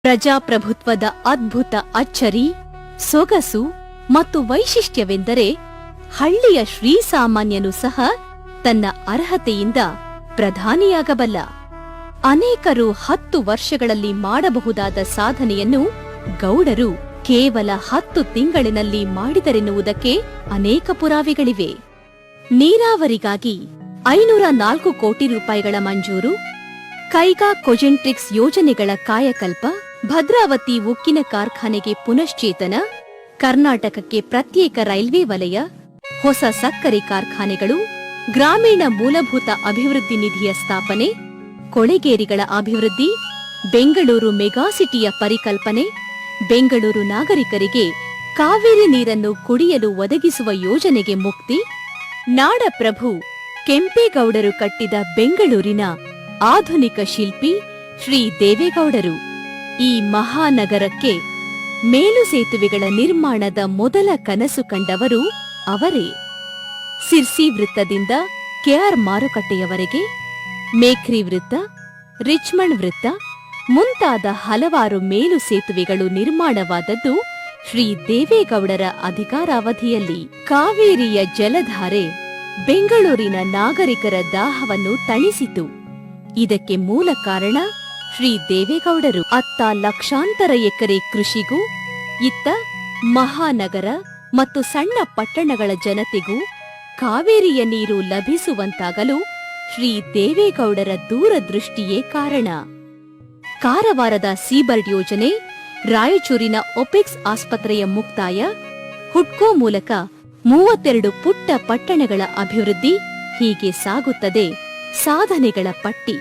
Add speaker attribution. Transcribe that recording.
Speaker 1: ಪ್ರಜಾಪ್ರಭುತ್ವದ ಅದ್ಭುತ ಅಚ್ಚರಿ, ಸೊಗಸು ಮತ್ತು ವೈಶಿಷ್ಟ್ಯವೆಂದರೆ ಹಳ್ಳಿಯ ಶ್ರೀಸಾಮಾನ್ಯನು ಸಹ ತನ್ನ ಅರ್ಹತೆಯಿಂದ ಪ್ರಧಾನಿಯಾಗಬಲ್ಲ. ಅನೇಕರು 10 ವರ್ಷಗಳಲ್ಲಿ ಮಾಡಬಹುದಾದ ಸಾಧನೆಯನ್ನು ಗೌಡರು ಕೇವಲ 10 ತಿಂಗಳಿನಲ್ಲಿ ಮಾಡಿದರೆನ್ನುವುದಕ್ಕೆ ಅನೇಕ ಪುರಾವೆಗಳಿವೆ. ನೀರಾವರಿಗಾಗಿ 504 ಕೋಟಿ ರೂಪಾಯಿಗಳ ಮಂಜೂರು, ಕೈಗಾ ಕೊಜೆಂಟ್ರಿಕ್ಸ್ ಯೋಜನೆಗಳ ಕಾಯಕಲ್ಪ, ಭದ್ರಾವತಿ ಉಕ್ಕಿನ ಕಾರ್ಖಾನೆಗೆ ಪುನಶ್ಚೇತನ, ಕರ್ನಾಟಕಕ್ಕೆ ಪ್ರತ್ಯೇಕ ರೈಲ್ವೆ ವಲಯ, ಹೊಸ ಸಕ್ಕರೆ ಕಾರ್ಖಾನೆಗಳು, ಗ್ರಾಮೀಣ ಮೂಲಭೂತ ಅಭಿವೃದ್ಧಿ ನಿಧಿಯ ಸ್ಥಾಪನೆ, ಕೊಳೆಗೇರಿಗಳ ಅಭಿವೃದ್ಧಿ, ಬೆಂಗಳೂರು ಮೆಗಾಸಿಟಿಯ ಪರಿಕಲ್ಪನೆ, ಬೆಂಗಳೂರು ನಾಗರಿಕರಿಗೆ ಕಾವೇರಿ ನೀರನ್ನು ಕುಡಿಯಲು ಒದಗಿಸುವ ಯೋಜನೆಗೆ ಮುಕ್ತಿ, ನಾಡಪ್ರಭು ಕೆಂಪೇಗೌಡರು ಕಟ್ಟಿದ ಬೆಂಗಳೂರಿನ ಆಧುನಿಕ ಶಿಲ್ಪಿ ಶ್ರೀ ದೇವೇಗೌಡರು. ಈ ಮಹಾನಗರಕ್ಕೆ ಮೇಲು ಸೇತುವೆಗಳ ನಿರ್ಮಾಣದ ಮೊದಲ ಕನಸು ಕಂಡವರು ಅವರೇ. ಸಿರ್ಸಿ ವೃತ್ತದಿಂದ ಕೆಆರ್ ಮಾರುಕಟ್ಟೆಯವರೆಗೆ, ಮೇಖ್ರಿ ವೃತ್ತ, ರಿಚ್ಮಂಡ್ ವೃತ್ತ ಮುಂತಾದ ಹಲವಾರು ಮೇಲು ಸೇತುವೆಗಳು ನಿರ್ಮಾಣವಾದದ್ದು ಶ್ರೀ ದೇವೇಗೌಡರ ಅಧಿಕಾರಾವಧಿಯಲ್ಲಿ. ಕಾವೇರಿಯ ಜಲಧಾರೆ ಬೆಂಗಳೂರಿನ ನಾಗರಿಕರ ದಾಹವನ್ನು ತಣಿಸಿತು. ಇದಕ್ಕೆ ಮೂಲ ಕಾರಣ ಶ್ರೀ ದೇವೇಗೌಡರು. ಅತ್ತ ಲಕ್ಷಾಂತರ ಎಕರೆ ಕೃಷಿಗೂ, ಇತ್ತ ಮಹಾನಗರ ಮತ್ತು ಸಣ್ಣ ಪಟ್ಟಣಗಳ ಜನತೆಗೂ ಕಾವೇರಿಯ ನೀರು ಲಭಿಸುವಂತಾಗಲು ಶ್ರೀ ದೇವೇಗೌಡರ ದೂರದೃಷ್ಟಿಯೇ ಕಾರಣ. ಕಾರವಾರದ ಸೀಬರ್ಡ್ ಯೋಜನೆ, ರಾಯಚೂರಿನ ಒಪೆಕ್ಸ್ ಆಸ್ಪತ್ರೆಯ ಮುಕ್ತಾಯ, ಹುಡ್ಕೋ ಮೂಲಕ 32 ಪುಟ್ಟ ಪಟ್ಟಣಗಳ ಅಭಿವೃದ್ಧಿ, ಹೀಗೆ ಸಾಗುತ್ತದೆ ಸಾಧನೆಗಳ ಪಟ್ಟಿ.